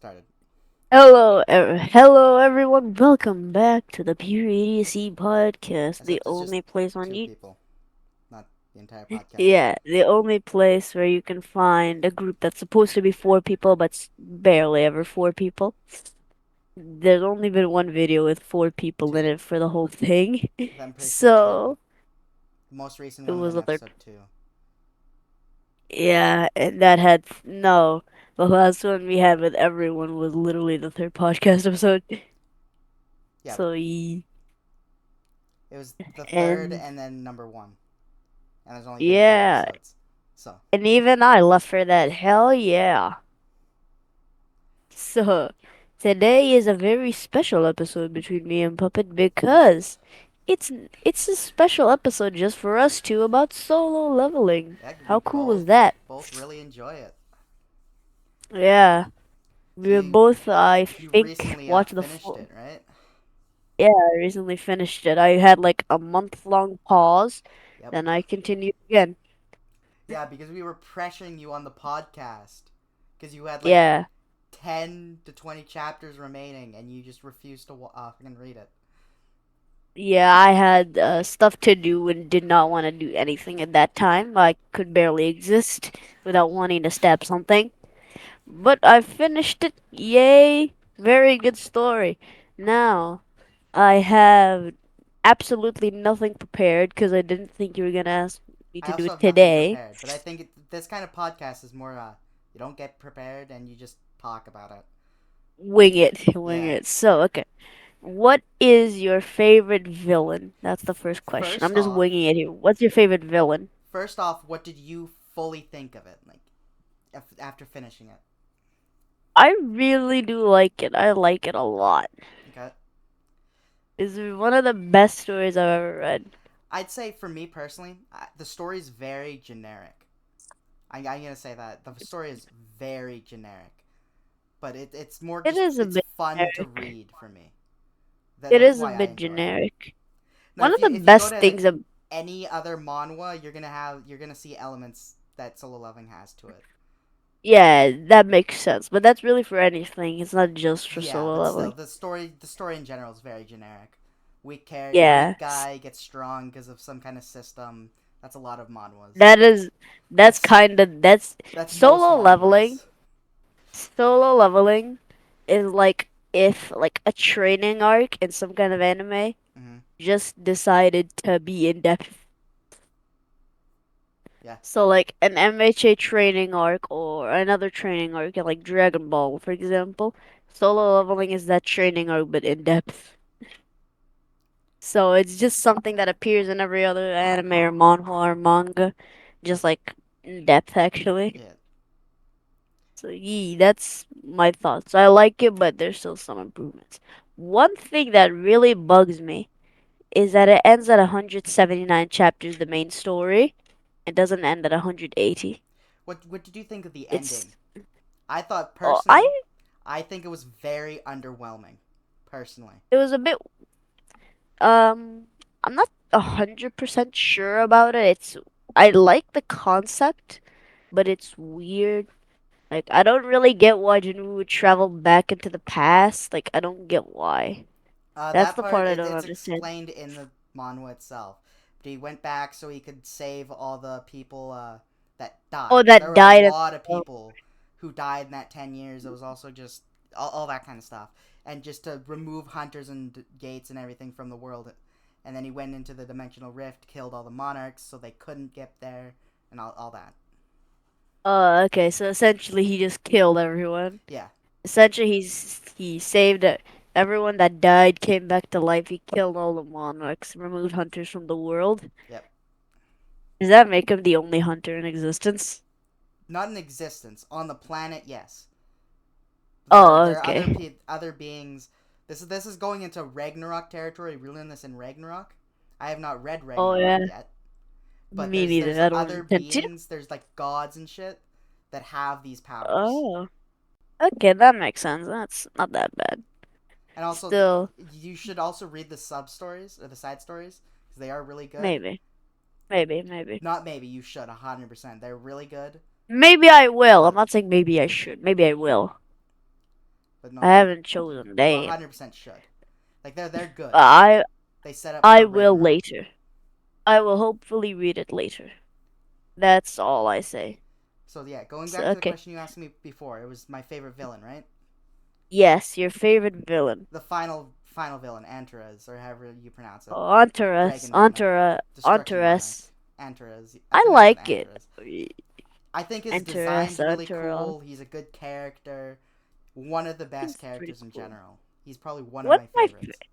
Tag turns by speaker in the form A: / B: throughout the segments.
A: started.
B: Hello everyone. Welcome back to the Pure Idiocy podcast, the
A: Except it's just
B: only place on
A: two
B: you.
A: people, not the entire podcast.
B: Yeah, the only place where you can find a group that's supposed to be four people, but barely ever four people. There's only been one video with four people in
A: Two.
B: it for the whole thing,
A: I'm pretty sure two.
B: so
A: The most recent
B: it
A: one was
B: was
A: in
B: a third.
A: episode two.
B: Yeah, and that had no. The last one we had with everyone was literally the third podcast episode.
A: Yeah,
B: So
A: it was the third
B: and
A: and then number one. And there's only been three
B: yeah,
A: episodes. So,
B: and even I left for that. Hell yeah. So, today is a very special episode between me and Puppet because it's it's a special episode just for us two about solo leveling.
A: yeah, we
B: How cool is
A: both
B: that?
A: both really enjoy it.
B: Yeah,
A: So
B: we
A: you
B: both, I
A: you
B: think,
A: recently
B: watched the
A: finished
B: full.
A: it, right?
B: Yeah, I recently finished it. I had like a month-long pause,
A: Yep.
B: then I continued again.
A: Yeah, because we were pressuring you on the podcast because you had like
B: Yeah.
A: 10 to 20 chapters remaining and you just refused to fucking read it.
B: Yeah, I had stuff to do and did not want to do anything at that time. I could barely exist without wanting to stab something. But I finished it. Yay! Very good story. Now, I have absolutely nothing prepared because I didn't think you were gonna ask me
A: I
B: to do
A: also
B: it
A: have nothing
B: today.
A: prepared, but I think this kind of podcast is more you don't get prepared and you just talk about it.
B: Wing it, wing
A: Yeah.
B: it. So, okay. What is your favorite villain? That's the first question.
A: First
B: I'm just
A: off,
B: winging it here. What's your favorite villain?
A: first off, what did you fully think of it like after finishing it?
B: I really do like it. I like it a lot.
A: Okay.
B: It's one of the best stories I've ever read.
A: I'd say for me personally, the story is very generic. I'm gonna say that the story is very generic, but it's more
B: It
A: just
B: is a
A: it's
B: bit
A: fun to
B: generic.
A: read for me.
B: It
A: That's
B: is a
A: why I
B: bit
A: enjoy it.
B: generic.
A: Now,
B: One of the
A: if you go
B: best
A: to like
B: things of
A: any other manhwa, you're gonna see elements that solo leveling has to it.
B: yeah, that makes sense. But that's really for anything. It's not just for
A: Yeah,
B: solo
A: but still,
B: leveling.
A: the story in general is very generic.
B: Yeah,
A: Weak guy gets strong because of some kind of system. That's a lot of manhwas.
B: that is that's
A: That's
B: kind of that's
A: that's most
B: solo leveling.
A: manhwas.
B: Solo leveling is like if like a training arc in some kind of anime
A: Hmm.
B: just decided to be in depth.
A: Yeah,
B: So like an MHA training arc or another training arc like Dragon Ball, for example. Solo leveling is that training arc but in depth. So it's just something that appears in every other anime or manhwa or manga, just like in depth actually.
A: yeah.
B: So yee, that's my thoughts. I like it, but there's still some improvements. One thing that really bugs me is that it ends at 179 chapters, the main story. It doesn't end at 180.
A: What did you think of the ending?
B: It's
A: I thought
B: oh, I
A: personally, I think it was very underwhelming. Personally,
B: it was a bit um I'm not 100% sure about it. It's I like the concept, but it's weird. Like I don't really get why Jinwoo would travel back into the past. Like I don't get why. That's
A: that
B: the
A: part
B: part I don't
A: it's
B: understand.
A: explained in the manhwa itself. But he went back so he could save all the people that
B: Oh,
A: died. There
B: that
A: were a
B: died at
A: lot of
B: oh,
A: people who died in that 10 years. It was also just all that kind of stuff, and just to remove hunters and gates and everything from the world. And then he went into the dimensional rift, killed all the monarchs, so they couldn't get there, and all that.
B: okay. So essentially, he just killed everyone.
A: Yeah,
B: Essentially, he saved everyone that died, came back to life. He killed all the monarchs, removed hunters from the world.
A: yep.
B: Does that make him the only hunter in existence?
A: Not in existence on the planet, yes.
B: Oh,
A: There are
B: okay.
A: other beings. This is going into Ragnarok territory. We're learning this in Ragnarok. I have not read
B: Oh
A: Ragnarok
B: yeah.
A: yet, but
B: Me
A: there's
B: neither. I don't
A: other
B: intend to.
A: beings. There's like gods and shit that have these powers.
B: Oh, okay. That makes sense. That's not that bad.
A: And also,
B: Still,
A: you should also read the sub stories or the side stories because they are really good.
B: maybe, maybe.
A: Not maybe you should 100%. They're really good.
B: Maybe I will. I'm not saying maybe I should. Maybe I will.
A: but no,
B: I haven't chosen.
A: you
B: Damn.
A: 100% should. Like they're good.
B: I
A: They set up
B: I
A: for
B: will
A: Ragnarok.
B: later. I will hopefully read it later. That's all I say.
A: So yeah, going
B: So,
A: back to the
B: okay.
A: question you asked me before, it was my favorite villain, right?
B: Yes, your favorite villain.
A: The final villain, Antares, or however you pronounce it.
B: Oh, Antares.
A: Dragon Monarch.
B: Antares.
A: Destruction Monarch.
B: Antares.
A: Antares. I
B: I
A: think I said
B: like it.
A: Antares. I think his
B: Antares.
A: design's really
B: Antares.
A: cool. He's a good character. One of the best
B: It's pretty
A: characters in
B: cool.
A: general. He's probably one of
B: One
A: my
B: of my
A: favorites.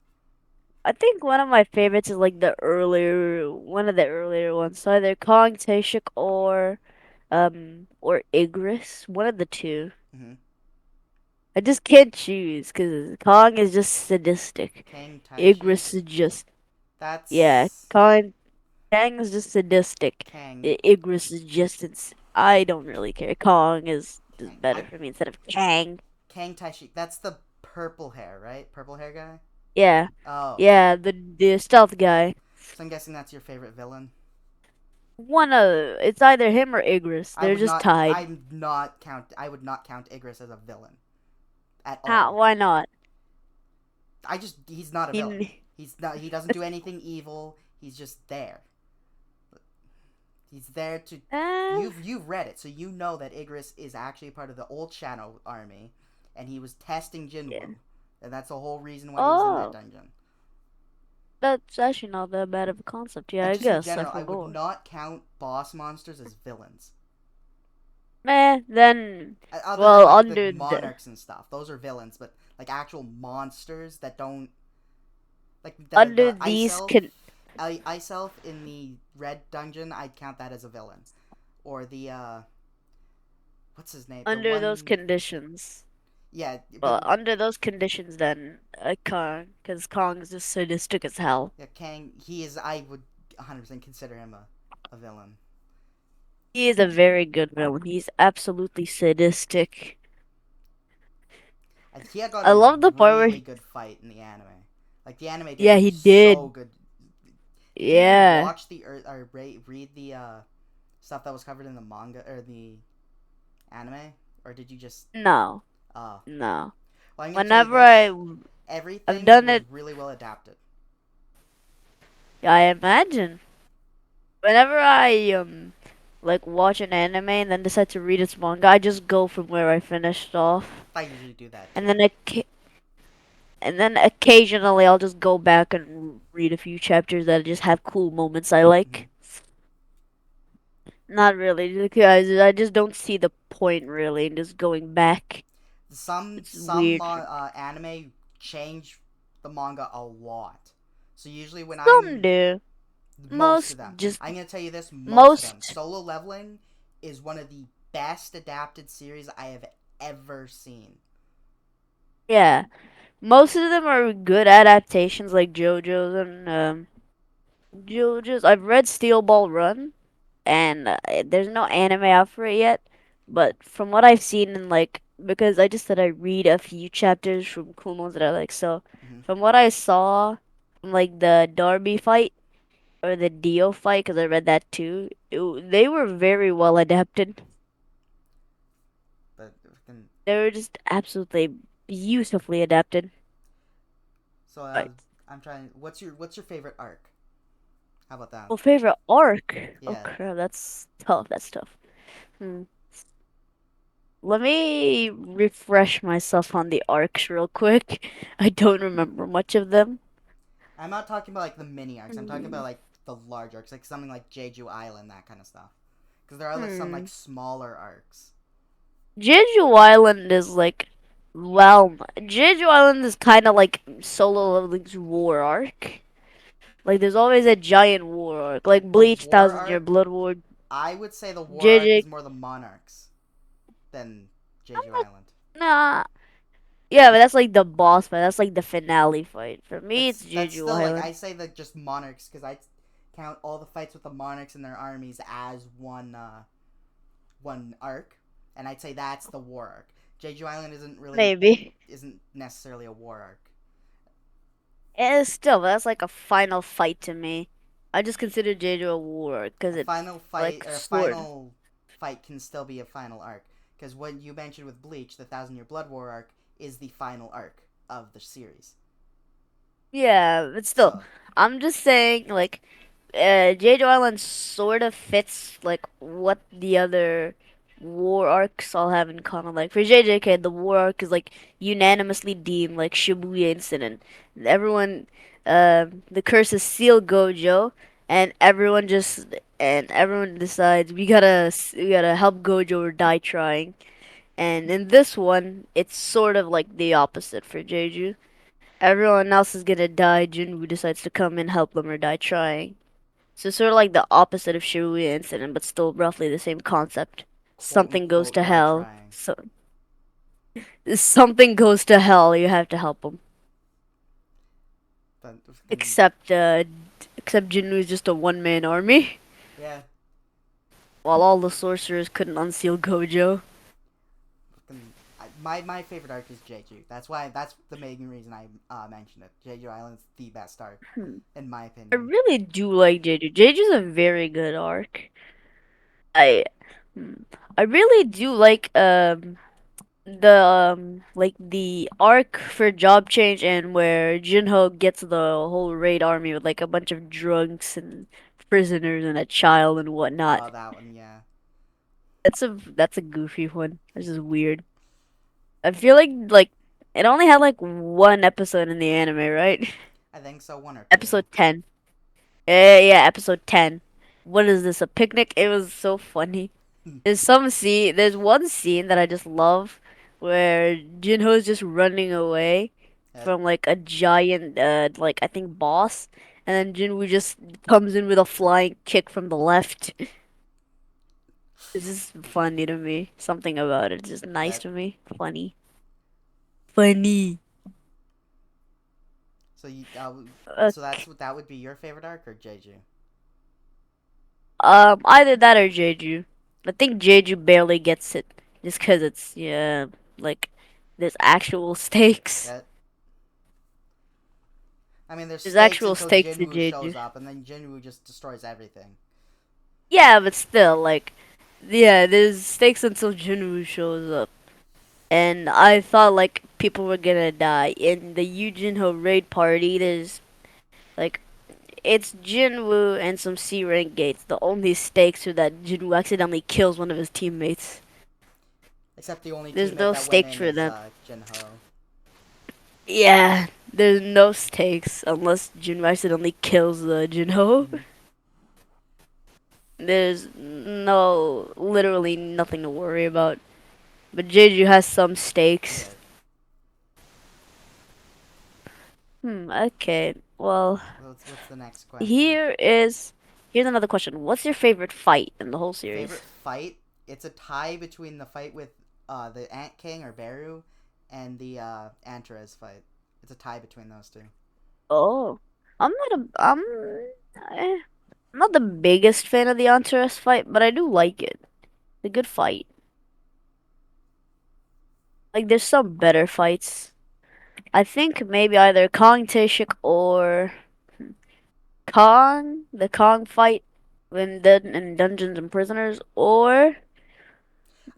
B: I think one of my favorites is like one of the earlier ones. So either Kong, Taeshik, or Igris. One of the two.
A: Mm-hmm.
B: I just can't choose because Kong is just sadistic.
A: Kang Taishi.
B: Igris is just yeah.
A: That's
B: Kang is just sadistic.
A: Kang.
B: Igris is just I don't really care. Kong is just
A: Kang.
B: better for me instead of Kang.
A: Kang Taishi. That's the purple hair, right? Purple hair guy.
B: Yeah,
A: Oh,
B: yeah. The stealth guy.
A: so I'm guessing that's your favorite villain.
B: It's either him or Igris.
A: I
B: They're
A: would
B: just
A: not.
B: tied.
A: I'm not count. I would not count Igris as a villain at
B: How?
A: all.
B: Why not?
A: I just he's not a villain.
B: He,
A: He's not. He doesn't do anything evil. He's just there. He's there to.
B: uh,
A: You've read it, so you know that Igris is actually part of the old Shadow Army, and he was testing
B: yeah.
A: Jinwoo, and that's the whole reason why he was in that
B: Oh,
A: dungeon.
B: that's actually not that bad of a concept. Yeah,
A: And
B: I
A: just in
B: guess I
A: general, I would
B: forgot.
A: not count boss monsters as villains.
B: Meh. Then,
A: Other than
B: well,
A: like the
B: under the
A: monarchs and stuff, those are villains. But like actual monsters that don't like
B: under
A: the
B: these con
A: Ice Elf in the red dungeon, I'd count that as a villain. Or the what's his name? The
B: under those
A: one,
B: conditions.
A: yeah, but
B: Well, under those conditions, then Kong, because Kong is just sadistic as hell.
A: yeah, Kang. He is. I would 100% consider him a villain.
B: He is a very good villain. He's absolutely sadistic.
A: He had got
B: I
A: a
B: love the part where,
A: really good fight in the anime. Like the anime did
B: yeah,
A: him
B: he
A: so
B: did.
A: good. Did you even
B: Yeah.
A: watch or read the stuff that was covered in the manga or the anime, or did you just?
B: No,
A: Uh,
B: no.
A: well, I'm gonna tell you
B: Whenever
A: this.
B: I've
A: Everything
B: done
A: was
B: it,
A: really well adapted.
B: I imagine. Whenever I like watch an anime and then decide to read its manga, I just go from where I finished off,
A: I usually do that
B: and
A: too.
B: then occasionally I'll just go back and read a few chapters that just have cool moments I
A: Mm-hmm.
B: like. Not really, because I just don't see the point really in just going back. It's weird for me.
A: Anime change the manga a lot. So usually when
B: Some
A: I'm
B: do.
A: most of
B: Most
A: them,
B: just
A: I'm gonna tell you this: most of them.
B: most
A: Solo Leveling is one of the best adapted series I have ever seen.
B: yeah. Most of them are good adaptations like JoJo's and JoJo's. I've read Steel Ball Run and there's no anime out for it yet, but from what I've seen in like because I just said I read a few chapters from cool ones that I like. So
A: Mm-hmm.
B: from what I saw from like the Darby fight or the Dio fight because I read that too, they were very well adapted.
A: But
B: They were just absolutely beautifully adapted.
A: so
B: Right.
A: I'm trying. What's your favorite arc? How about that?
B: Well, favorite arc. Oh
A: Yeah,
B: crap, that's tough. That's tough. Hmm. Let me refresh myself on the arcs real quick. I don't remember much of them.
A: I'm not talking about like the mini arcs. I'm talking
B: Hmm.
A: about like the large arcs, like something like Jeju Island, that kind of stuff. Because there are like some like
B: Hmm.
A: smaller arcs.
B: Jeju Island is like, well, Jeju Island is kind of like Solo Leveling's war arc. Like, there's always a giant war arc, like
A: The
B: Bleach,
A: war
B: Thousand Year
A: arc,
B: Blood War.
A: I would say the war arc
B: JJ,
A: is more the monarchs than Jeju Island.
B: nah. Yeah, but that's like the boss fight. That's like the finale fight. For me, it's
A: That's
B: Jeju
A: still like
B: Island.
A: I say that just monarchs because I count all the fights with the monarchs and their armies as one arc, and I'd say that's the war arc. Jeju Island
B: Maybe.
A: isn't necessarily a war arc.
B: Still, that's like a final fight to me. I just consider Jeju a war because
A: A
B: it's
A: final fight
B: like
A: or a
B: sword.
A: final fight can still be a final arc because what you mentioned with Bleach, the Thousand Year Blood War arc is the final arc of the series.
B: Yeah, but still,
A: So,
B: I'm just saying, like, Jeju Island sort of fits like what the other war arcs all have in common. Like for JJK, the war arc is like unanimously deemed like Shibuya incident. Everyone, the curse is Seal Gojo, and everyone decides we gotta help Gojo or die trying. And in this one, it's sort of like the opposite for Jeju. Everyone else is gonna die. Jinwoo decides to come and help them or die trying. So sort of like the opposite of Shibuya incident, but still roughly the same concept.
A: quote
B: Something goes
A: unquote,
B: to
A: die
B: hell.
A: trying.
B: So something goes to hell. You have to help them.
A: But fucking,
B: Except Jinwoo is just a one-man army,
A: yeah,
B: while all the sorcerers couldn't unseal Gojo.
A: my favorite arc is Jeju. That's the main reason I mentioned it. Jeju Island's the best arc,
B: Hmm.
A: in my
B: I
A: opinion.
B: really do like Jeju. Jeju's a very good arc. I hmm. I really do like the arc for job change and where Jinho gets the whole raid army with like a bunch of drunks and prisoners and a child and whatnot.
A: That one, yeah.
B: That's a goofy one. That's just weird. I feel like it only had like one episode in the anime, right?
A: I think so, one or two.
B: Episode 10. Yeah, episode 10. What is this? A picnic? It was so funny. There's one scene that I just love where Jinho's just running away
A: Uh,
B: from like a giant like I think boss, and then Jinwoo just comes in with a flying kick from the left. It's just funny to me. Something about it is just nice
A: that
B: to me. Funny. Funny.
A: so you
B: Uh,
A: so that would be your favorite arc or Jeju?
B: either that or Jeju. I think Jeju barely gets it just 'cause it's yeah, like there's actual stakes.
A: That I mean, there's
B: There's
A: stakes
B: actual
A: until
B: stakes to
A: Jinwoo
B: Jeju.
A: shows up, and then Jinwoo just destroys everything.
B: Yeah, but still, like, yeah, there's stakes until Jinwoo shows up. And I thought, like, people were gonna die. In the Yujinho raid party, like, it's Jinwoo and some C rank gates. The only stakes are that Jinwoo accidentally kills one of his teammates.
A: Except the only
B: There's
A: teammate
B: no
A: that went
B: stakes
A: in
B: for
A: is
B: them.
A: Jinho.
B: Yeah, there's no stakes unless Jinwoo accidentally kills the Jinho.
A: Mm-hmm.
B: There's literally nothing to worry about. But Jeju has some stakes.
A: Yeah.
B: Okay. Well,
A: What's the next question?
B: here is here's another question. What's your favorite fight in the whole
A: Favorite
B: series?
A: fight? It's a tie between the fight with the Ant King or Beru and the Antares fight. It's a tie between those two.
B: Oh, eh, I'm not the biggest fan of the Antares fight, but I do like it. It's a good fight. Like there's some better fights. I think maybe either Kong Taeshik or Kong, the Kong fight in Dungeons and Prisoners, or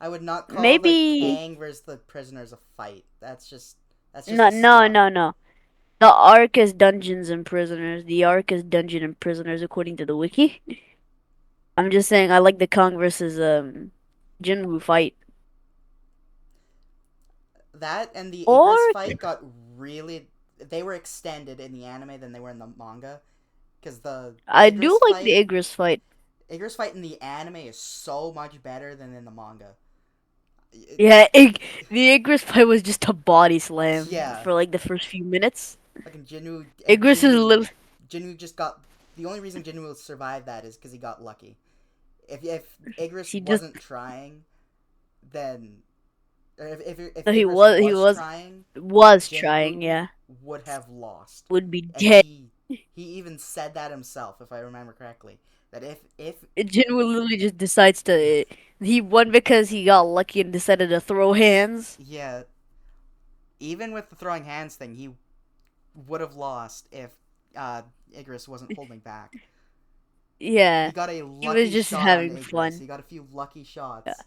A: I would not call the
B: maybe
A: Kang versus the prisoners a fight. That's just
B: no
A: a
B: no no
A: slaughter.
B: no. The arc is Dungeons and Prisoners. The arc is Dungeon and Prisoners according to the wiki. I'm just saying I like the Kong versus Jinwoo fight.
A: That and the
B: Or
A: Igris fight got really. They were extended in the anime than they were in the manga. Because the
B: I do
A: Igris
B: like the
A: fight.
B: Igris fight.
A: Igris fight in the anime is so much better than in the manga. It,
B: Yeah, the Igris fight was just a body slam
A: yeah.
B: for like the first few minutes.
A: Fucking Jinwoo.
B: Igris is a little.
A: Jinwoo just got. The only reason Jinwoo survived that is because he got lucky. If Igris
B: He just
A: wasn't trying, then or if
B: no, he
A: Igris
B: was he
A: was
B: was
A: trying,
B: was trying.
A: Jinwoo
B: Yeah,
A: would have lost,
B: would be
A: and
B: dead.
A: he even said that himself, if I remember correctly, that if
B: Jinwoo literally just decides to. He won because he got lucky and decided to throw hands.
A: yeah, even with the throwing hands thing, he would have lost if uh, Igris wasn't holding back. He
B: Yeah,
A: got a
B: he was
A: lucky
B: just
A: shot on
B: having
A: Igris.
B: fun.
A: He got a few lucky
B: Yeah.
A: shots,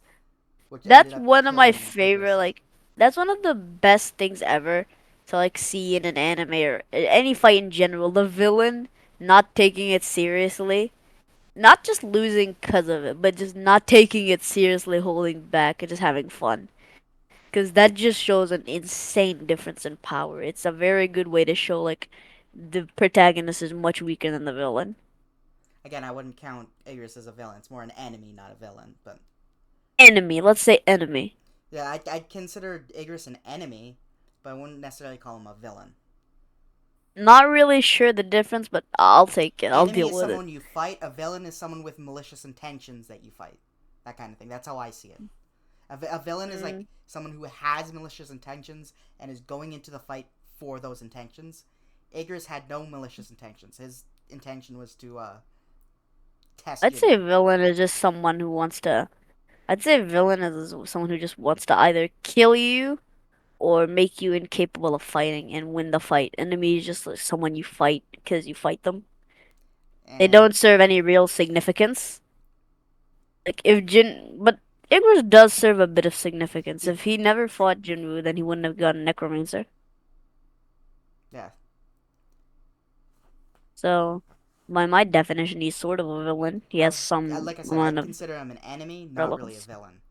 A: which ended
B: That's
A: up
B: one of my
A: killing
B: favorite
A: Igris.
B: like That's one of the best things ever to like see in an anime or any fight in general. The villain not taking it seriously, not just losing because of it, but just not taking it seriously, holding back, and just having fun. Because that just shows an insane difference in power. It's a very good way to show like the protagonist is much weaker than the villain.
A: Again, I wouldn't count Igris as a villain. It's more an enemy, not a villain. But
B: Enemy, let's say enemy.
A: yeah, I'd consider Igris an enemy, but I wouldn't necessarily call him a villain.
B: Not really sure the difference, but I'll take it. I'll
A: Enemy
B: deal
A: is
B: with it.
A: someone you fight. A villain is someone with malicious intentions that you fight. That kind of thing. That's how I see it. A villain is like
B: Mm.
A: someone who has malicious intentions and is going into the fight for those intentions. Igris had no malicious intentions. His intention was to test
B: I'd
A: your
B: say a villain is just someone who wants to. I'd say a villain is someone who just wants to either kill you or make you incapable of fighting and win the fight. Enemy is just like someone you fight because you fight them. They
A: and
B: don't serve any real significance. Like if but Igris does serve a bit of significance.
A: it,
B: If he never fought Jinwoo, then he wouldn't have gotten Necromancer.
A: yeah.
B: So, by my definition, he's sort of a villain. He has some
A: Like I said,
B: amount
A: I'd
B: of
A: consider him an enemy, not really a
B: relevance.
A: villain.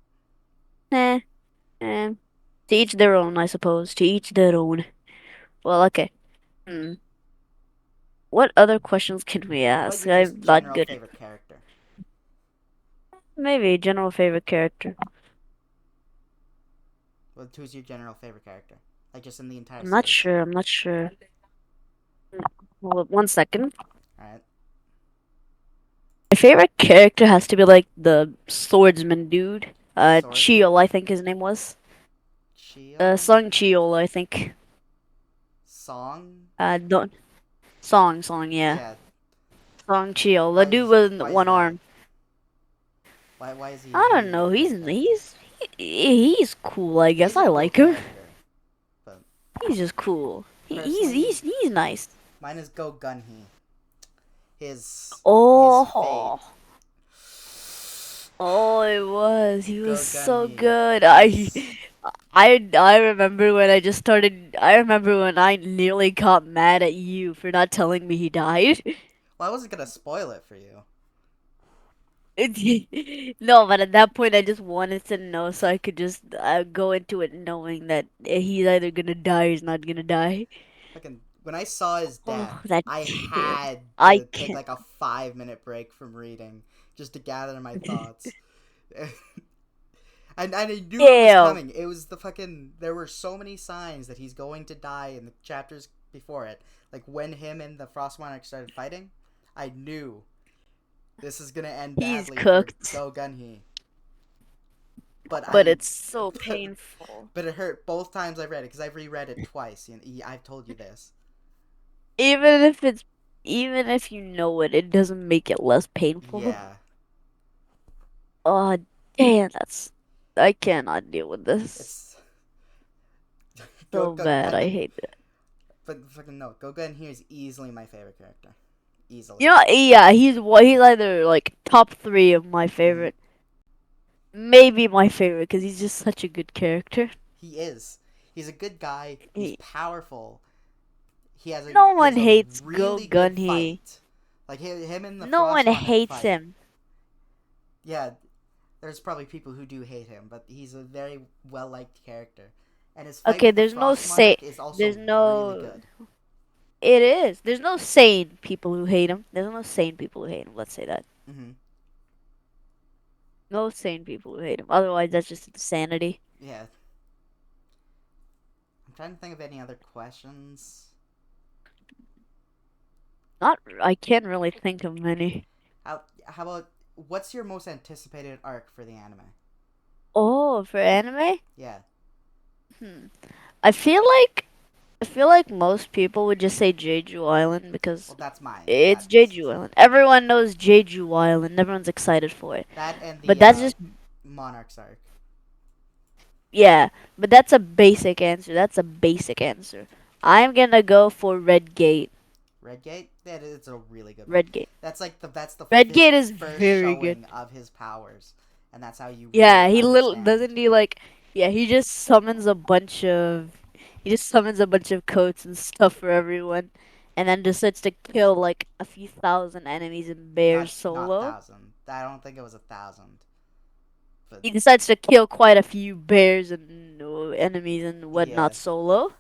B: Eh, eh. To each their own, I suppose. To each their own. Well, okay. Hmm. What other questions can we
A: How about
B: ask?
A: your just
B: I'm not
A: general
B: good.
A: favorite character?
B: Maybe general favorite character.
A: Well, who's your general favorite character? Like just in the entire
B: I'm not
A: series.
B: sure. I'm not sure. Hold up 1 second.
A: All right,
B: My favorite character has to be like the swordsman dude.
A: swordsman,
B: Chiol, I think his name was.
A: Chio,
B: Sung Chiol, I think.
A: Song.
B: Don't Song, yeah.
A: Yeah,
B: Song Chiol, the
A: why
B: dude
A: is
B: with
A: why is
B: one
A: that?
B: arm.
A: Why is
B: I don't
A: he
B: know.
A: your favorite character?
B: He's cool. I guess
A: He's a
B: I
A: cool
B: like him.
A: character, but
B: He's just cool.
A: personally,
B: He's nice.
A: mine is Go Gunhee. His fate.
B: Oh, oh, it was. He was
A: Go
B: so
A: Gunhee
B: good.
A: is.
B: I remember when I just started. I remember when I nearly got mad at you for not telling me he died.
A: Well, I wasn't gonna spoil it for you.
B: No, but at that point, I just wanted to know so I could just go into it knowing that he's either gonna die or he's not gonna die.
A: Fucking when I saw his death,
B: Oh, that
A: I
B: kid.
A: had
B: I
A: to take
B: can't.
A: like a 5 minute break from reading just to gather my thoughts. And I knew it was
B: Damn.
A: coming. It was the fucking. There were so many signs that he's going to die in the chapters before it. Like when him and the Frost Monarch started fighting, I knew this is gonna end
B: He's
A: badly for
B: cooked.
A: Go Gunhee. But
B: But
A: I,
B: it's so painful.
A: but it hurt both times I read it because I've reread it twice. I've told you this.
B: Even if it's even if you know it, it doesn't make it less painful.
A: Yeah,
B: Oh, damn, that's I cannot deal with this.
A: it's
B: So bad.
A: I
B: I
A: think,
B: hate it.
A: but fucking no, Go Gunhee is easily my favorite character,
B: You
A: easily.
B: know, yeah, he's either like top 3 of my
A: Hmm.
B: favorite, maybe my favorite because he's just such a good character.
A: He is. He's a good guy. He's
B: He,
A: powerful.
B: no
A: He has
B: one
A: a
B: hates Go
A: really good
B: Gunhee.
A: fight. Like him and the
B: No
A: Frost
B: one
A: Monarch
B: hates
A: fight.
B: him.
A: Yeah, there's probably people who do hate him, but he's a very well liked character. And his fight
B: Okay,
A: with the
B: there's no
A: Frost
B: say.
A: Monarch is also
B: There's
A: really
B: no.
A: good.
B: It is. There's no sane people who hate him. There's no sane people who hate him. Let's say that.
A: Hmm.
B: No sane people who hate him. Otherwise, that's just insanity.
A: Yeah. I'm trying to think of any other questions.
B: Not. I can't really think of many.
A: How about what's your most anticipated arc for the anime?
B: Oh, for anime?
A: Yeah.
B: Hmm. I feel like I feel like most people would just say Jeju Island because
A: Well, that's mine.
B: it's Jeju Island. Everyone knows Jeju Island. Everyone's excited for it.
A: That and
B: But
A: the
B: that's just
A: Monarch's arc.
B: yeah. But that's a basic answer. That's a basic answer. I'm gonna go for Red Gate.
A: Red Gate. That is a really good one.
B: Red Gate.
A: That's the
B: Red Gate is
A: first
B: very good.
A: showing of his powers, and that's how you really
B: Yeah, he little
A: understand.
B: doesn't he like Yeah, he just summons a bunch of coats and stuff for everyone, and then decides to kill like a few thousand enemies and bears
A: Not
B: solo.
A: thousand. I don't think it was 1,000. But
B: He decides to kill quite a few bears and enemies and
A: yeah,
B: whatnot solo.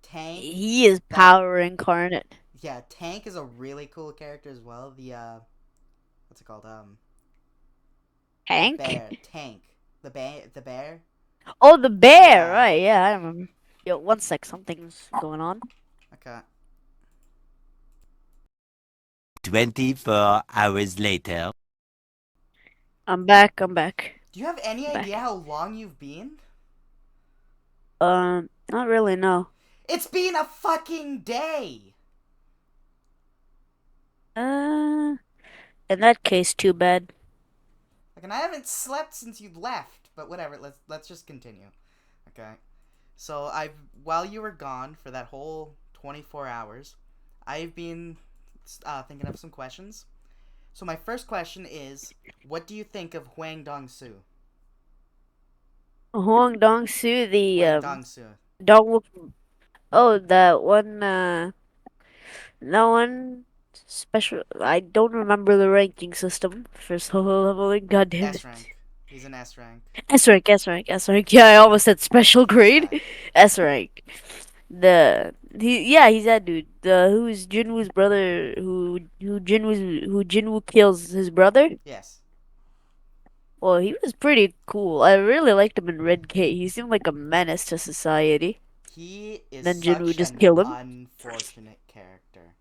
A: Tank.
B: He is
A: That
B: power incarnate.
A: Yeah, Tank is a really cool character as well. The what's it called? The
B: Hank?
A: bear Tank. The bear.
B: Oh, the bear,
A: Yeah.
B: right? Yeah, I remember. Yo, one sec, something's going on.
A: Okay.
C: 24 hours later.
B: I'm back. I'm back.
A: Do you have any
B: I'm
A: idea
B: back.
A: how long you've been?
B: Not really. No.
A: It's been a fucking day.
B: Uh, in that case, too bad.
A: Like, and I haven't slept since you left. But whatever. Let's just continue. Okay. So I've while you were gone for that whole 24 hours, I've been thinking of some questions. So my first question is, what do you think of Huang Dong-soo?
B: Huang Dong-soo, the
A: Huang Dong-soo.
B: dog. Oh, that one special. I don't remember the ranking system for solo leveling. God damn
A: S
B: it.
A: rank. He's an S rank.
B: S rank, S rank, S rank. Yeah, I almost said special grade.
A: Yeah.
B: S rank. He's that dude. The who's Jinwoo's brother? Who Jinwoo kills his brother?
A: Yes.
B: Well, he was pretty cool. I really liked him in Red Gate. He seemed like a menace to society.
A: He is
B: Then Jinwoo
A: such
B: just
A: an
B: killed him.
A: unfortunate character.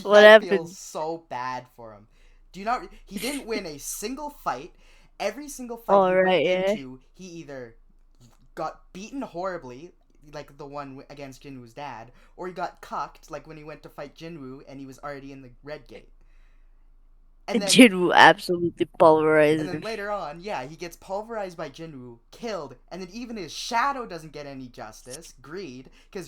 B: What
A: I feel
B: happened?
A: so bad for him. Do you not? He didn't win a single fight. Every single fight
B: All
A: he
B: right,
A: went
B: yeah.
A: into, he either got beaten horribly, like the one against Jinwoo's dad, or he got cucked, like when he went to fight Jinwoo and he was already in the Red Gate. And then
B: Jinwoo absolutely
A: And
B: pulverized
A: then
B: him.
A: later on, yeah, he gets pulverized by Jinwoo, killed, and then even his shadow doesn't get any justice. Greed, because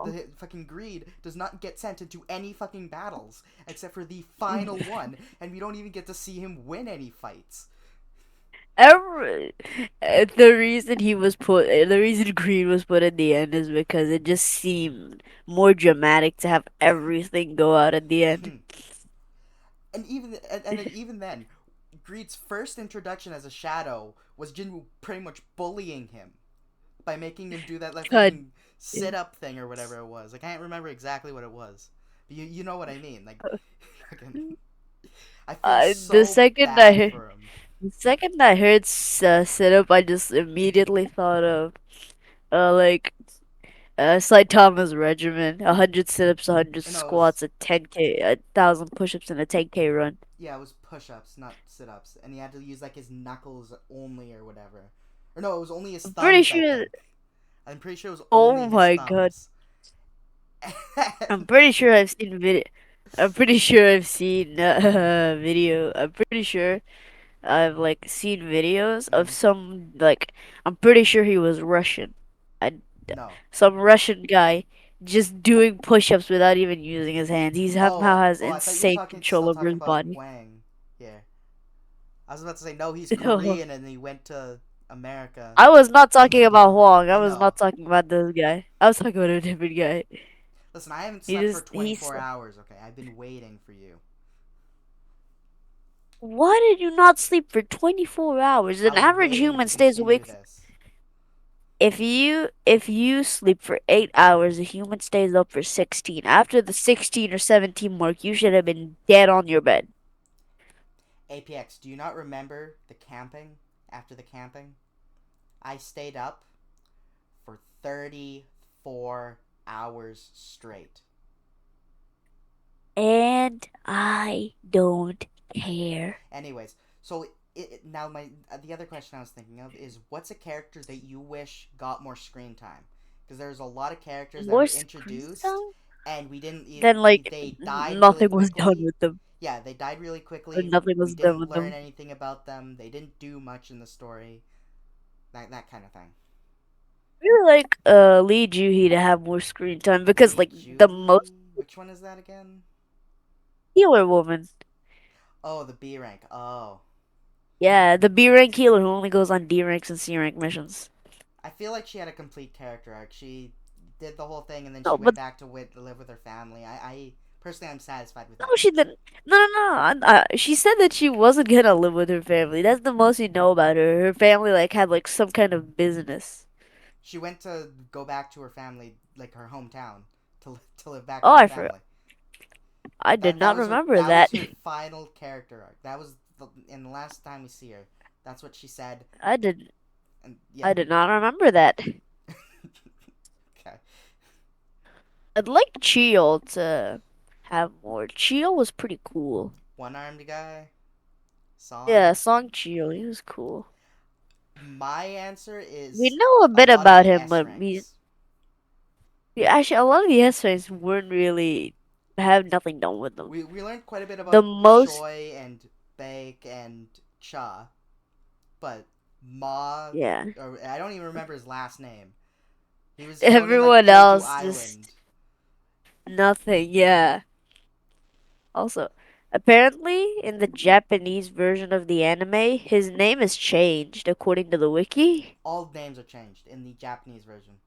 A: the fucking Greed does not get sent into any fucking battles except for the final one, and we don't even get to see him win any fights.
B: Every, the reason Green was put in the end is because it just seemed more dramatic to have everything go out at the end.
A: And then even then, Greed's first introduction as a shadow was Jinwoo pretty much bullying him by making him do that like
B: God.
A: fucking sit up thing or whatever it was. I can't remember exactly what it was. But you know what I mean. Like, fucking, I feel
B: Uh, the
A: so
B: second I
A: bad
B: heard,
A: for him.
B: the second I heard sit up, I just immediately thought of like Saitama's regimen: 100 sit-ups, 100 squats,
A: No,
B: a 10K, 1,000 push-ups, and a 10K run.
A: it was push-ups, not sit-ups, and he had to use like his knuckles only or whatever. Or no, it was only his
B: I'm pretty
A: thumbs. I
B: sure.
A: think. I'm pretty sure it was only
B: Oh
A: his
B: my god.
A: thumbs.
B: I'm pretty sure I've seen video. I'm pretty sure I've seen video. I'm pretty sure I've like seen videos of
A: Mm-hmm.
B: some like. I'm pretty sure he was Russian. I
A: No.
B: Some Russian guy just doing push-ups without even using his hands. He somehow has
A: I thought you were
B: insane
A: still
B: control over
A: talking
B: his
A: about
B: body.
A: Huang. Yeah, I was about to say no. He's
B: No,
A: Korean and he went to America.
B: I was not talking about Huang. I
A: I
B: was
A: know.
B: not talking about this guy. I was talking about a different guy.
A: Listen, I haven't
B: He
A: slept for
B: just he's.
A: 24 hours. Okay, I've been waiting for you.
B: Why did you not sleep for 24 hours?
A: I
B: An
A: was
B: average
A: waiting
B: human
A: to
B: stays
A: continue
B: awake.
A: this.
B: If you sleep for 8 hours, a human stays up for 16. After the 16 or 17 mark, you should have been dead on your bed.
A: APX, do you not remember the camping? After the camping, I stayed up for 34 hours straight.
B: And I don't care.
A: Anyways, so now my the other question I was thinking of is what's a character that you wish got more screen time? Because there's a lot of characters that
B: More
A: were
B: screen
A: introduced
B: time?
A: and we didn't
B: Then like
A: they died really
B: nothing was done
A: quickly.
B: with them.
A: Yeah, they died really
B: Or
A: quickly.
B: nothing
A: We
B: was done
A: didn't
B: with
A: learn
B: them.
A: anything about them. They didn't do much in the story. That kind of thing.
B: I really like Lee Juhi to have more screen time because
A: Lee
B: like the most
A: Juhi, which one is that again?
B: healer woman.
A: Oh, the B rank. Oh.
B: Yeah, the B rank healer who only goes on D ranks and C rank missions.
A: I feel like she had a complete character arc. She did the whole thing and then she
B: No,
A: went
B: but
A: back to live with her family. I personally, I'm satisfied with
B: no,
A: that.
B: she didn't. No, no, no. She said that she wasn't gonna live with her family. That's the most you know about her. Her family like had like some kind of business.
A: She went to go back to her family, like her hometown, to live back
B: Oh,
A: with her
B: I forgot.
A: family.
B: I did
A: That
B: not
A: was her
B: remember that.
A: final character arc. That was in the last time we see her. That's what she said,
B: I did.
A: and yeah.
B: I did not remember that.
A: Okay.
B: I'd like Chio to have more. Chio was pretty cool.
A: One armed guy.
B: Yeah,
A: Song.
B: Song Chio, he was cool.
A: My answer
B: We
A: is
B: know a
A: a
B: bit
A: lot of
B: about
A: the
B: him,
A: S
B: but we
A: ranks.
B: actually a lot of the essays weren't really have nothing done with them.
A: We learned quite a bit
B: The
A: about
B: most,
A: Choi and Baek and Cha, but Ma,
B: yeah,
A: or I don't even remember his last name. He was flown in like
B: everyone
A: Jeju
B: else just
A: Island.
B: nothing. Yeah. Also, apparently in the Japanese version of the anime, his name is changed according to the wiki.
A: All names are changed in the Japanese version.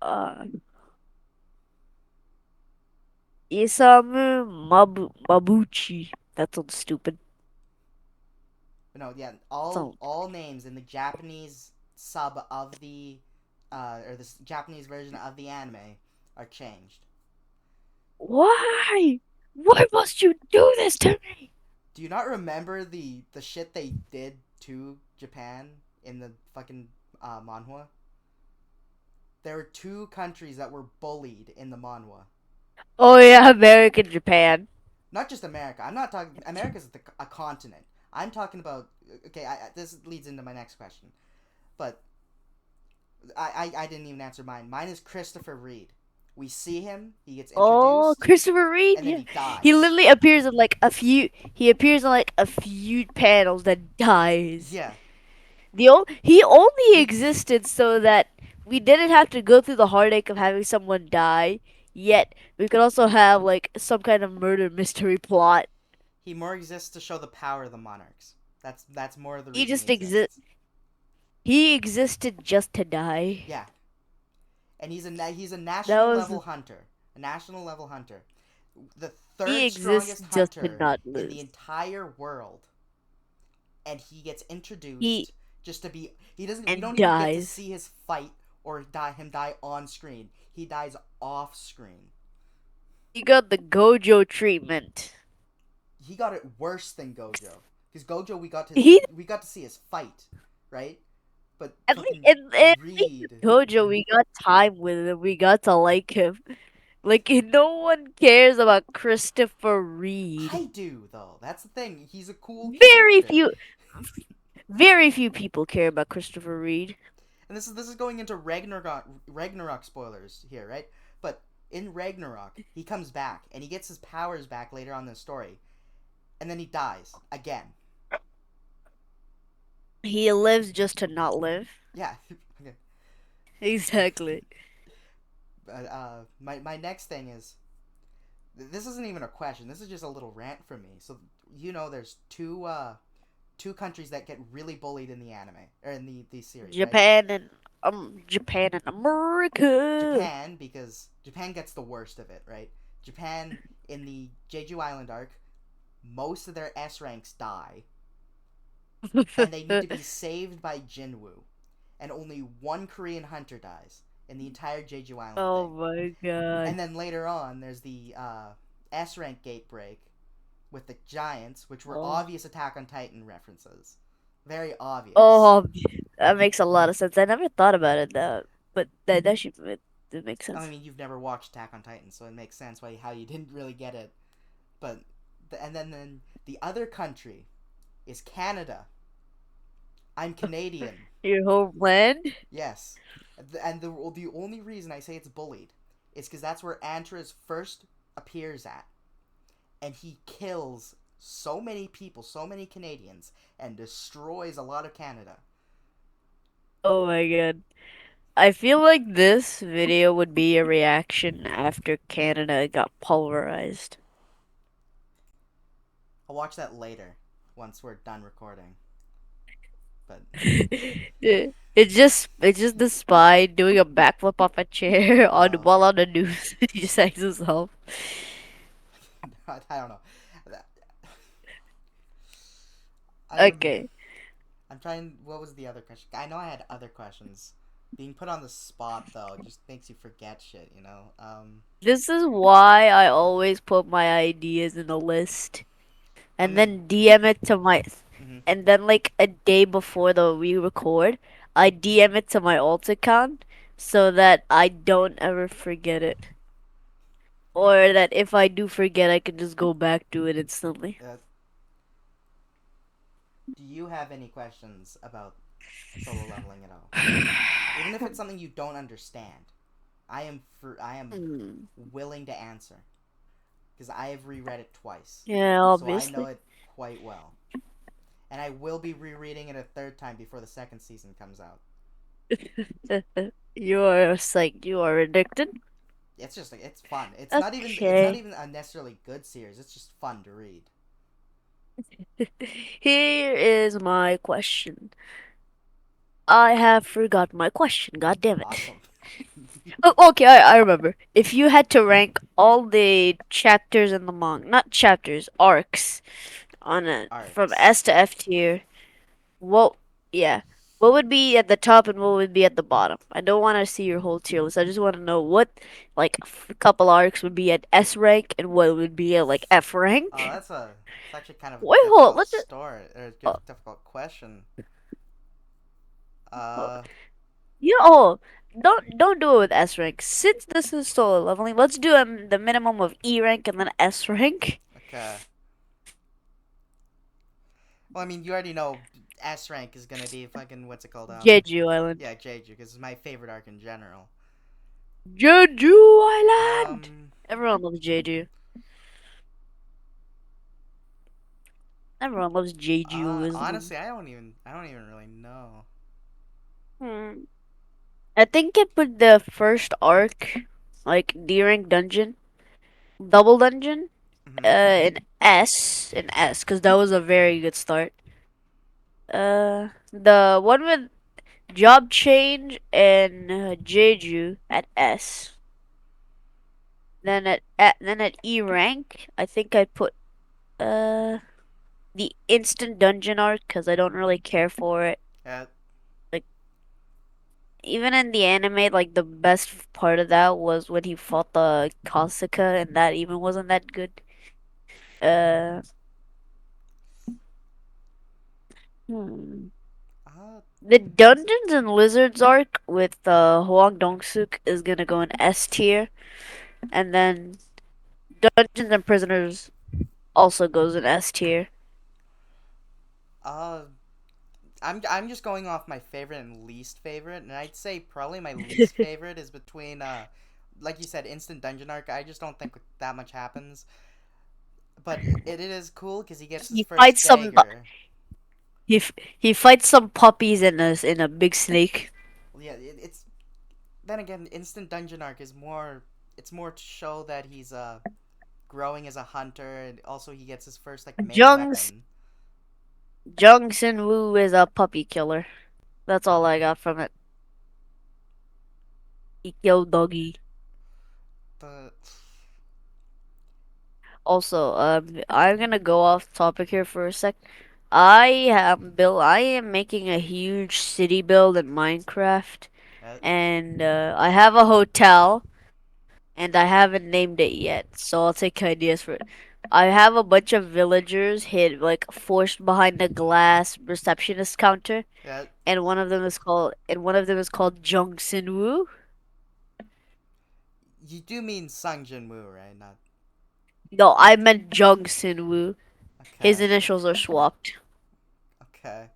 B: Uh, Mabuchi. That sounds stupid.
A: But no, yeah, all names in the Japanese sub of the or the Japanese version of the anime are changed.
B: Why? Why must you do this to me?
A: Do you not remember the shit they did to Japan in the fucking manhwa? There were two countries that were bullied in the manhwa.
B: Oh yeah, American Japan.
A: Not just America. I'm not talking. America's a continent. I'm talking about. Okay, this leads into my next question, but I didn't even answer mine. Mine is Christopher Reed. We see him. He gets
B: Oh,
A: introduced,
B: Christopher Reed.
A: and then
B: Yeah,
A: he
B: he
A: dies.
B: literally appears in like a few. He appears in like a few panels that dies.
A: Yeah,
B: He only
A: he
B: existed so that we didn't have to go through the heartache of having someone die. Yet we could also have like some kind of murder mystery plot.
A: he more exists to show the power of the monarchs. That's more of the
B: He
A: reason he
B: just exist.
A: exists.
B: He existed just to die.
A: Yeah, and he's a
B: That
A: national
B: was
A: level hunter. A national level hunter. The
B: he
A: third
B: exists
A: strongest
B: just to
A: hunter
B: not
A: in the
B: lose.
A: entire world, and he gets
B: He
A: introduced just to be. He doesn't. We
B: and
A: don't even get to
B: dies.
A: see his fight or die on screen. He dies off screen.
B: He got the Gojo treatment.
A: He got it worse than Gojo, because Gojo
B: He
A: we got to see his fight, right? But
B: at least
A: fucking
B: at least with
A: Reed,
B: Gojo we got time with him. We got to like him. Like no one cares about Christopher Reed.
A: I do though. That's the thing. He's a cool
B: Very
A: character.
B: few very few people care about Christopher Reed.
A: And this is going into Ragnarok spoilers here, right? But in Ragnarok, he comes back and he gets his powers back later on in the story, and then he dies again.
B: He lives just to not live.
A: Yeah. Okay.
B: Exactly.
A: But my next thing is this isn't even a question. This is just a little rant from me. So there's two countries that get really bullied in the anime or in the series, right?
B: Japan and America.
A: Japan, because Japan gets the worst of it, right? Japan in the Jeju Island arc, most of their S ranks die, and they need to be saved by Jinwoo, and only one Korean hunter dies in the entire Jeju Island
B: Oh
A: thing.
B: my god.
A: And then later on, there's the S rank gate break with the Giants, which were
B: Oh.
A: obvious Attack on Titan references, very obvious.
B: Oh, that makes a lot of sense. I never thought about it that, but that should that makes
A: I
B: sense.
A: mean, you've never watched Attack on Titan, so it makes sense how you didn't really get it. But and then the other country is Canada. I'm Canadian.
B: Your homeland?
A: Yes, and the only reason I say it's bullied is because that's where Antras first appears at, and he kills so many people, so many Canadians, and destroys a lot of Canada.
B: Oh my god. I feel like this video would be a reaction after Canada got pulverized.
A: I'll watch that later once we're done recording. But
B: It's just the spy doing a backflip off a chair on
A: uh,
B: while on the news. He just hangs himself.
A: I don't know. I'm
B: Okay.
A: I'm trying. What was the other question? I know I had other questions. Being put on the spot though just makes you forget shit. You know.
B: This is why I always put my ideas in a list
A: Let
B: and
A: me.
B: then DM it to my
A: Mm-hmm.
B: and then like a day before the we record, I DM it to my alt account so that I don't ever forget it. Or that if I do forget I can just go back to it instantly.
A: Do you have any questions about solo leveling at all? Even if it's something you don't understand, I am
B: Hmm.
A: willing to answer because I have reread it twice,
B: Yeah,
A: so I know
B: obviously.
A: it quite well. And I will be rereading it a third time before the second season comes out.
B: You are like you are addicted.
A: It's just like it's fun. It's not
B: Okay.
A: even a necessarily good series. It's just fun to read.
B: Here is my question. I have forgot my question. God damn it.
A: Awesome.
B: Oh, okay, I remember. If you had to rank all the chapters in the manga, not chapters, arcs, on a from
A: Arcs.
B: S to F tier, what? Yeah, what would be at the top and what would be at the bottom? I don't want to see your whole tier list. I just want to know what, like, a couple arcs would be at S rank and what would be at like F
A: Oh,
B: rank.
A: it's actually kind of a
B: Wait, hold.
A: difficult
B: Let's just.
A: story or a
B: Oh,
A: difficult question.
B: oh,
A: Uh,
B: yeah. Oh, don't do it with S rank. Since this is solo leveling, let's do the minimum of E rank and then S rank.
A: okay. Well, I mean, you already know S rank is gonna be fucking what's it called?
B: Jeju Island.
A: Yeah, Jeju, because it's my favorite arc in general.
B: Jeju Island.
A: Um,
B: Everyone loves Jeju. Everyone loves Jeju Island.
A: honestly, I don't even really know.
B: Hmm. I think it put the first arc, like D rank dungeon, double dungeon,
A: Mm-hmm.
B: in S, because that was a very good start. The one with job change and Jeju at S. Then at E rank, I think I put uh the instant dungeon arc because I don't really care for it.
A: Uh,
B: Like even in the anime, like the best part of that was when he fought the Kasuka, and that even wasn't that good. Uh, hmm.
A: uh,
B: The Dungeons and Lizards arc with Huang Dong-suk is gonna go in S tier, and then Dungeons and Prisoners also goes in S tier.
A: uh, I'm just going off my favorite and least favorite, and I'd say probably my least favorite is between like you said, instant dungeon arc. I just don't think that much happens, but it is cool because he gets his
B: He
A: first
B: fights some
A: dagger.
B: he fights some puppies in a big snake.
A: Well, yeah, it's then again, instant dungeon arc is more. It's more to show that he's growing as a hunter, and also he gets his first like main
B: Jung
A: weapon.
B: Jung Sin Woo is a puppy killer. That's all I got from it. He killed doggy.
A: But
B: Also, I'm gonna go off topic here for a sec. I am making a huge city build in Minecraft,
A: uh,
B: and I have a hotel, and I haven't named it yet, so I'll take ideas for it. I have a bunch of villagers hid, like forced behind a glass receptionist counter,
A: uh,
B: and one of them is called Jung Sin Woo.
A: you do mean Sung Jin Woo, right? Not
B: No, I meant Jung Sin Woo. His
A: okay.
B: initials are swapped.
A: Okay.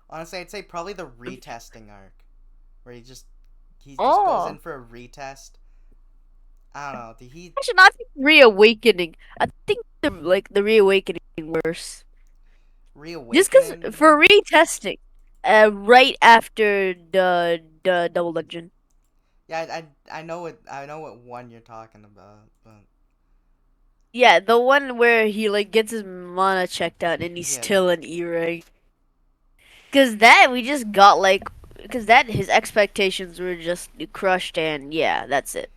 A: Honestly, I'd say probably the retesting arc, where he just goes in
B: Oh,
A: for a retest. I don't know. Did he
B: actually, not reawakening. I think the reawakening worse. Just because
A: reawakening?
B: for retesting, right after the double dungeon.
A: Yeah, I know what one you're talking about, but
B: Yeah, the one where he like gets his mana checked out and he's
A: Yeah,
B: still an E-rank. Cause that we just got like, cause that his expectations were just crushed and yeah, that's it.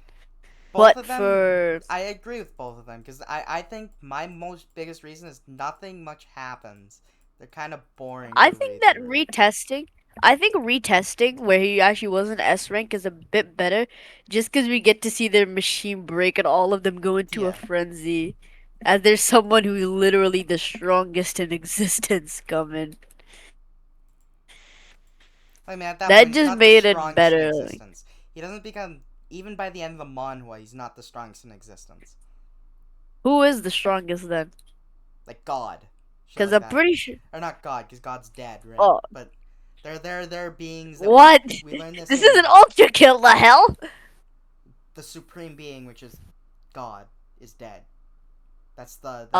A: both
B: But
A: of them.
B: for
A: I agree with both of them because I think my most biggest reason is nothing much happens. They're kind of boring
B: I
A: to
B: think
A: read
B: that
A: through.
B: retesting, I think retesting where he actually wasn't S rank is a bit better, just because we get to see their machine break and all of them go into a
A: Yeah,
B: frenzy, as there's someone who's literally the strongest in existence coming.
A: I mean at that
B: That
A: point he's
B: just
A: not the
B: made it
A: strongest in
B: better. Like,
A: existence. He doesn't become even by the end of the manhwa. He's not the strongest in existence.
B: who is the strongest then?
A: Like God, shit
B: Because
A: like
B: I'm
A: that,
B: pretty sure.
A: or not God because God's dead, right?
B: Oh,
A: But they're beings that
B: what?
A: we learned this
B: This is
A: in
B: an ultra kill. The hell?
A: the supreme being, which is God, is dead. That's the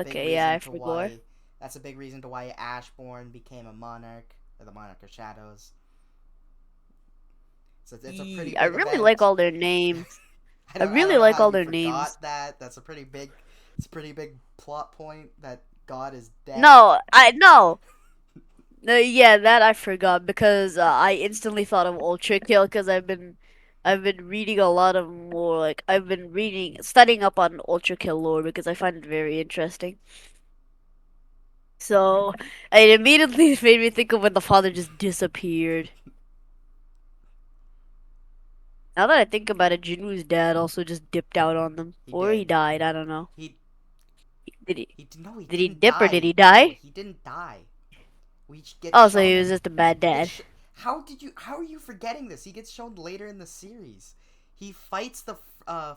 A: big
B: Okay, yeah,
A: reason
B: I
A: to
B: forgot.
A: why that's a big reason to why Ashbourne became a monarch or the monarch of shadows. So it's a pretty
B: I
A: big
B: really like
A: event.
B: all their names.
A: I
B: I
A: don't
B: really
A: know
B: like
A: how
B: all
A: you
B: their names.
A: forgot that. That's a pretty big it's a pretty big plot point that God is dead.
B: No, I no. No, yeah, that I forgot because I instantly thought of Ultra Kill because I've been reading a lot of more like I've been reading studying up on Ultra Kill lore because I find it very interesting. So it immediately made me think of when the father just disappeared. Now that I think about it, Jinwoo's dad also just dipped out on them,
A: He
B: or he
A: did.
B: died. I don't know.
A: He
B: Did he?
A: no, he
B: Did he
A: didn't
B: dip or did
A: die.
B: he
A: No,
B: die?
A: he didn't die. We get
B: Oh, so he
A: shown.
B: was just a bad
A: He gets.
B: dad.
A: How are you forgetting this? He gets shown later in the series. He fights the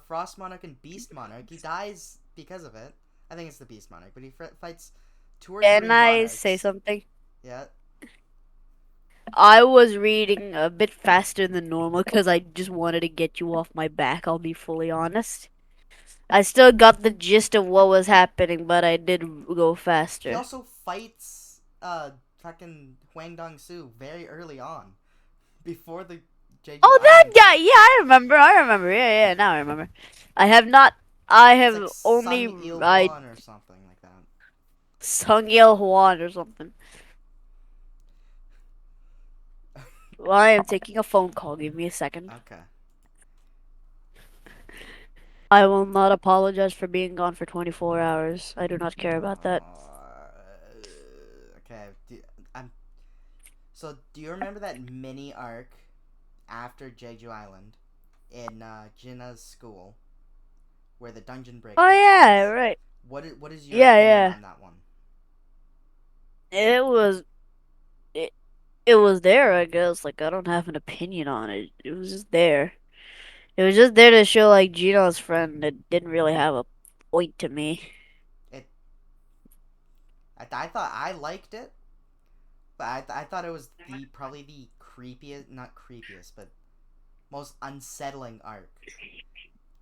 A: Frost Monarch and Beast Monarch. He dies because of it. I think it's the Beast Monarch, but he fights two or
B: Can
A: three
B: I say
A: monarchs.
B: something?
A: Yeah,
B: I was reading a bit faster than normal because I just wanted to get you off my back, I'll be fully honest. I still got the gist of what was happening, but I did go
A: he
B: faster.
A: also fights fucking Huang Dong Su very early on before the Jeju
B: Oh, that
A: Island
B: guy!
A: stuff.
B: Yeah, I remember. I remember. Yeah, yeah, now I remember. I have not. I
A: It's
B: have
A: like
B: only.
A: Sung Il
B: I.
A: Huan or something like that.
B: Sung Yale Huan or something. Well, I am taking a phone call. Give me a second.
A: Okay.
B: I will not apologize for being gone for 24 hours. I do not care about that.
A: Okay. I'm So, do you remember that mini arc after Jeju Island in Jinna's school where the dungeon break
B: Oh,
A: takes
B: yeah,
A: place?
B: right.
A: What is your
B: Yeah,
A: opinion
B: yeah.
A: on that one?
B: It was. It, it was there, I guess. Like, I don't have an opinion on it. It was just there. It was just there to show, like, Gino's friend. It didn't really have a point to me.
A: It I thought I liked it, but I thought it was the probably the creepiest, not creepiest, but most unsettling arc.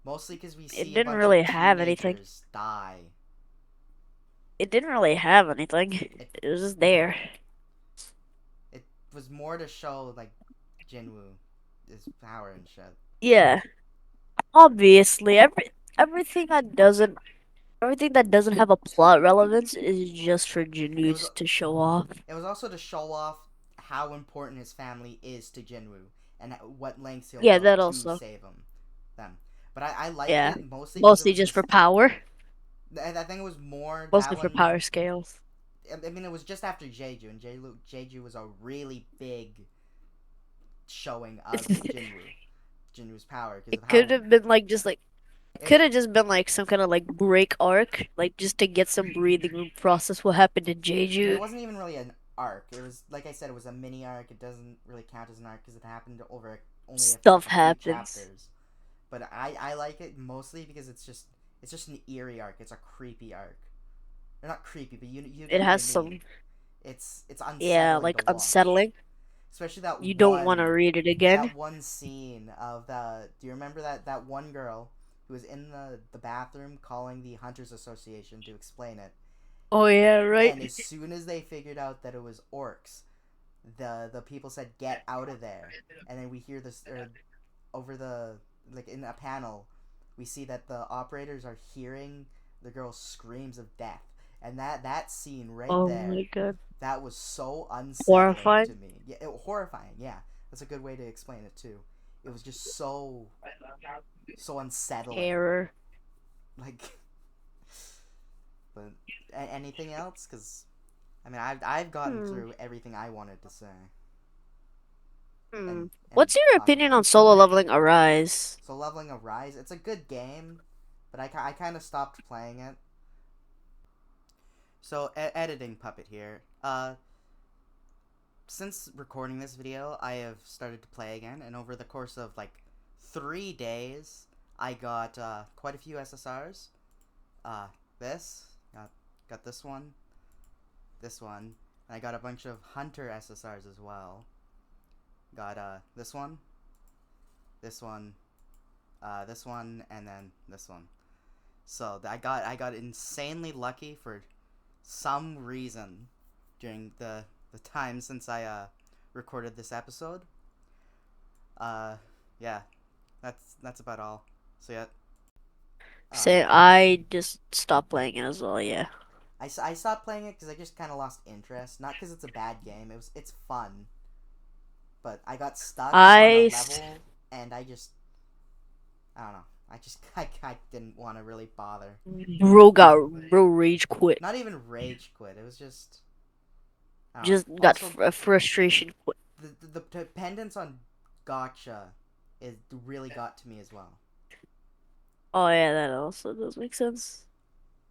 A: Mostly because we
B: It
A: see a
B: didn't
A: bunch of
B: really have anything.
A: teenagers die.
B: It didn't really have anything.
A: It
B: It was just there.
A: it was more to show like Jinwoo, his power and shit.
B: Yeah. Obviously, everything that doesn't have a plot relevance is just for
A: It was
B: Janus to show off.
A: it was also to show off how important his family is to Jinwoo and what lengths he'll
B: Yeah,
A: go
B: that
A: to
B: also.
A: save them. But I liked
B: Yeah.
A: it mostly because it
B: Mostly
A: was
B: just for
A: just.
B: power.
A: I think it was more
B: Mostly
A: that
B: for
A: one.
B: power scales.
A: I mean, it was just after Jeju, and Jeju was a really big showing of Jinwoo's power because of
B: It could
A: how
B: have been like just like
A: it
B: could have just been like some kind of like break arc, like just to get some breathing room, process what happened to
A: it
B: Jeju.
A: wasn't even really an arc. It was like I said, it was a mini arc. It doesn't really count as an arc because it happened over only
B: Stuff
A: a few
B: happens.
A: chapters. But I like it mostly because it's just an eerie arc. It's a creepy arc. They're not creepy, but you
B: It
A: get what I
B: has
A: mean.
B: some,
A: It's
B: yeah,
A: unsettling to
B: like
A: watch,
B: unsettling.
A: especially
B: You don't want to read it again.
A: that one scene of the. Do you remember that one girl who was in the bathroom calling the Hunters Association to explain it?
B: Oh yeah,
A: And
B: right.
A: as soon as they figured out that it was orcs, the people said get out of there, and then we hear this over the like in a panel, we see that the operators are hearing the girl screams of death, and that scene right
B: Oh
A: there,
B: my god.
A: that was so unsettling to
B: Horrifying?
A: me. Yeah, horrifying. Yeah, that's a good way to explain it too. It was just so unsettling.
B: Terror.
A: Like, but anything else? Because I mean, I've gotten
B: Hmm.
A: through everything I wanted to say
B: Hmm.
A: and
B: What's your
A: talk
B: opinion
A: about.
B: on solo leveling Arise?
A: So leveling a rise, it's a good game, but I kind of stopped playing it. So editing puppet here. Since recording this video, I have started to play again, and over the course of like 3 days, I got quite a few SSRs. Uh, this got this one, and I got a bunch of Hunter SSRs as well. Got this one, this one, this one, and then this one. So I got insanely lucky for some reason during the time since I recorded this episode. Uh, yeah, that's about all. So yeah, uh,
B: Say I just stopped playing it as well, yeah.
A: I stopped playing it because I just kind of lost interest. Not because it's a bad game. It's fun, but I got stuck on a
B: I s-
A: level, and I don't know. I didn't want to really bother.
B: bro rage quit.
A: Not even rage quit. It was just I don't know.
B: Just got
A: Also,
B: a frustration quit.
A: the dependence on gotcha is really got to me as well.
B: Oh yeah, that also does make sense.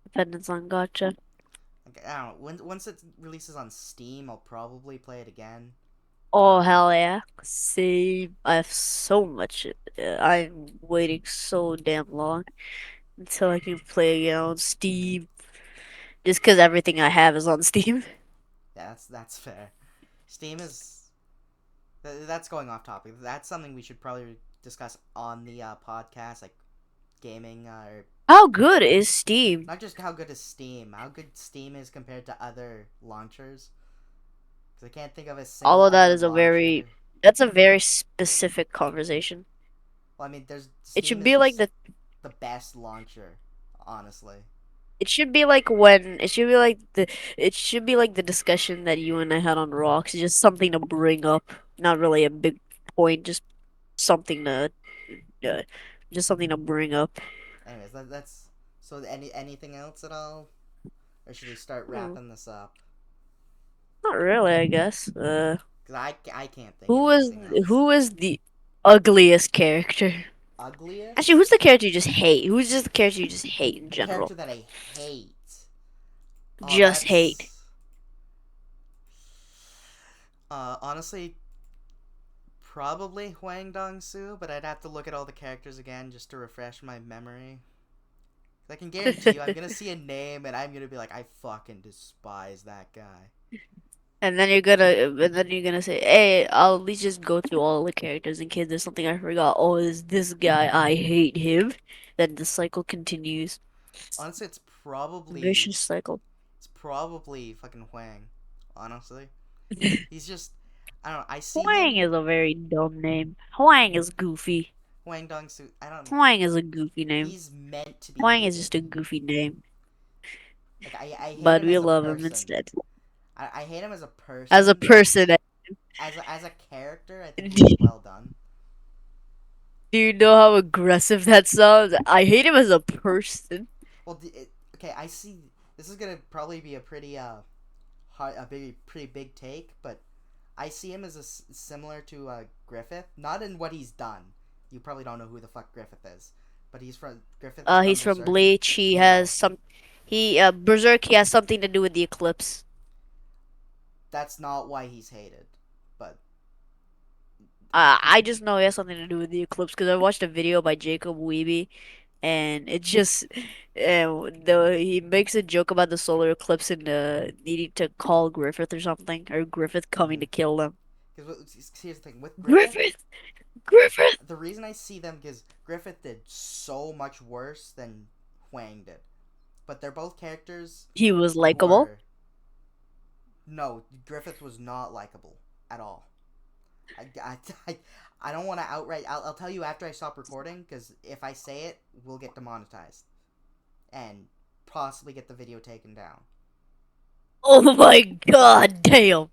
B: Dependence on gotcha.
A: Like, I don't know. Once it releases on Steam, I'll probably play it again.
B: Oh
A: Uh,
B: hell yeah. Same. I have so much. I'm waiting so damn long until I can play again on Steam. Just because everything I have is on Steam.
A: yeah, that's fair. Steam is that's going off topic. That's something we should probably discuss on the podcast, like gaming or
B: How good is Steam?
A: not just how good is Steam, how good Steam is compared to other launchers. Because I can't think of a single
B: All of that
A: other
B: is a very
A: launcher.
B: that's a very specific conversation.
A: Well, I mean, there's
B: It
A: Steam
B: should
A: is
B: be like
A: just
B: the
A: the best launcher, honestly.
B: it should be like when it should be like the it should be like the discussion that you and I had on Rocks. Just something to bring up, not really a big point, something to uh, just something to bring up.
A: Anyways, that's so. Anything else at all, or should we start
B: Hmm,
A: wrapping this up?
B: not really, I guess.
A: Because I can't think of anything else.
B: Who is the ugliest character? Actually, who's
A: Ugliest
B: the character you just hate? Who's just the character you just hate in general?
A: character that I hate. Oh,
B: Just hate.
A: that's honestly probably Huang Dong-soo, but I'd have to look at all the characters again just to refresh my memory. I can guarantee you, I'm gonna see a name and I'm gonna be like, I fucking despise that guy.
B: And then you're gonna say, "Hey, I'll at least just go through all the characters in case there's something I forgot. Oh, is this guy? I hate him." Then the cycle continues.
A: Honestly,
B: Vicious cycle.
A: it's probably fucking Huang. Honestly, he's just I don't know. I see
B: Huang
A: him
B: is a very dumb name. Huang is goofy.
A: Huang Dong-soo. I don't.
B: Huang is a goofy name.
A: He's meant to be
B: Huang is
A: hated.
B: just a goofy name,
A: Like I hate
B: but
A: him
B: we
A: as a
B: love him
A: person.
B: instead.
A: I hate him as a
B: As a
A: person, but
B: person,
A: as a character, I think
B: do
A: he's well done.
B: you know how aggressive that sounds? I hate him as a person.
A: Well, okay, I see. This is gonna probably be a pretty pretty big take, but I see him as similar to Griffith, not in what he's done. You probably don't know who the fuck Griffith is, but Griffith is from
B: He's from
A: Berserk.
B: Bleach. He has
A: No,
B: some. He Berserk. He has something to do with the eclipse.
A: that's not why he's hated. But
B: I just know he has something to do with the eclipse because I watched a video by Jacob Weeby, and it just he makes a joke about the solar eclipse and needing to call Griffith or something, or Griffith coming to kill them.
A: because here's the thing with Griffith,
B: Griffith, Griffith.
A: the reason I see them because Griffith did so much worse than Huang did, but they're both characters
B: He was
A: who
B: likable.
A: are no Griffith was not likable at all. I don't want to outright. I'll tell you after I stop recording because if I say it, we'll get demonetized, and possibly get the video taken down.
B: Oh my god, damn.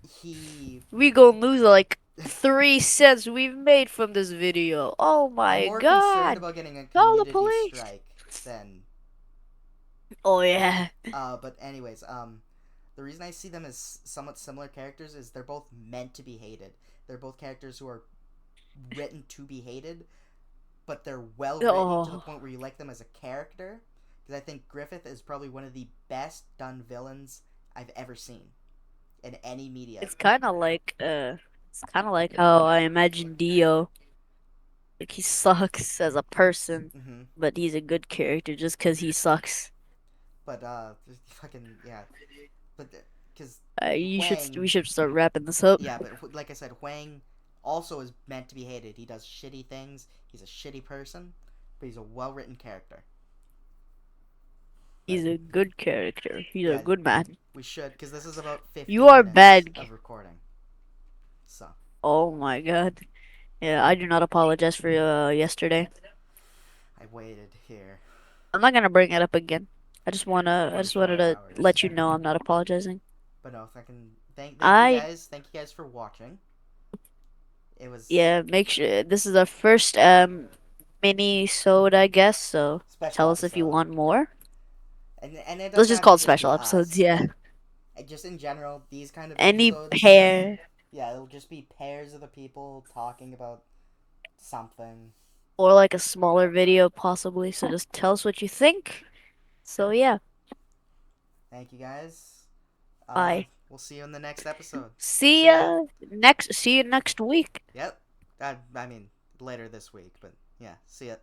A: He
B: We gonna lose like 3 cents we've made from this video. Oh
A: I'm
B: my
A: more concerned
B: god.
A: about getting a
B: Call the
A: community
B: police.
A: strike than
B: Oh yeah.
A: but anyways, the reason I see them as somewhat similar characters is they're both meant to be hated. They're both characters who are written to be hated, but they're well written to the
B: Oh.
A: point where you like them as a character. Because I think Griffith is probably one of the best done villains I've ever seen in any media.
B: It's kind of like how I imagine Dio. Like he sucks as a person,
A: Mm-hmm.
B: but he's a good character just cuz he sucks.
A: But fucking yeah. But because
B: We
A: Huang,
B: should start wrapping this up.
A: yeah. But like I said, Huang also is meant to be hated. He does shitty things. He's a shitty person, but he's a well written character. But
B: He's a good character. He's a
A: yeah,
B: good man.
A: we should because this is about
B: You
A: 15
B: are
A: minutes
B: bad.
A: of recording. So
B: Oh my god. Yeah, I do not apologize for yesterday.
A: I waited here
B: I'm not gonna bring it up again. I just wanted
A: 24
B: to
A: hours.
B: let you know I'm not apologizing.
A: But no, I can thank you
B: I
A: guys. Thank you guys for watching. It was
B: Yeah, make sure this is our first mini sode, I guess. So
A: special
B: tell us if you
A: episode,
B: want more.
A: and it
B: Let's
A: doesn't
B: just
A: have
B: call
A: to
B: it
A: just be
B: special episodes.
A: us.
B: Yeah,
A: Just in general, these kind of
B: any
A: episodes.
B: pair
A: Yeah, it'll just be pairs of the people talking about something.
B: or like a smaller video, possibly. So just tell us what you think. So yeah,
A: Thank you guys.
B: bye.
A: We'll see you in the next episode.
B: See
A: See ya.
B: ya next. See you next week.
A: Yep. I mean, later this week, but yeah, see ya.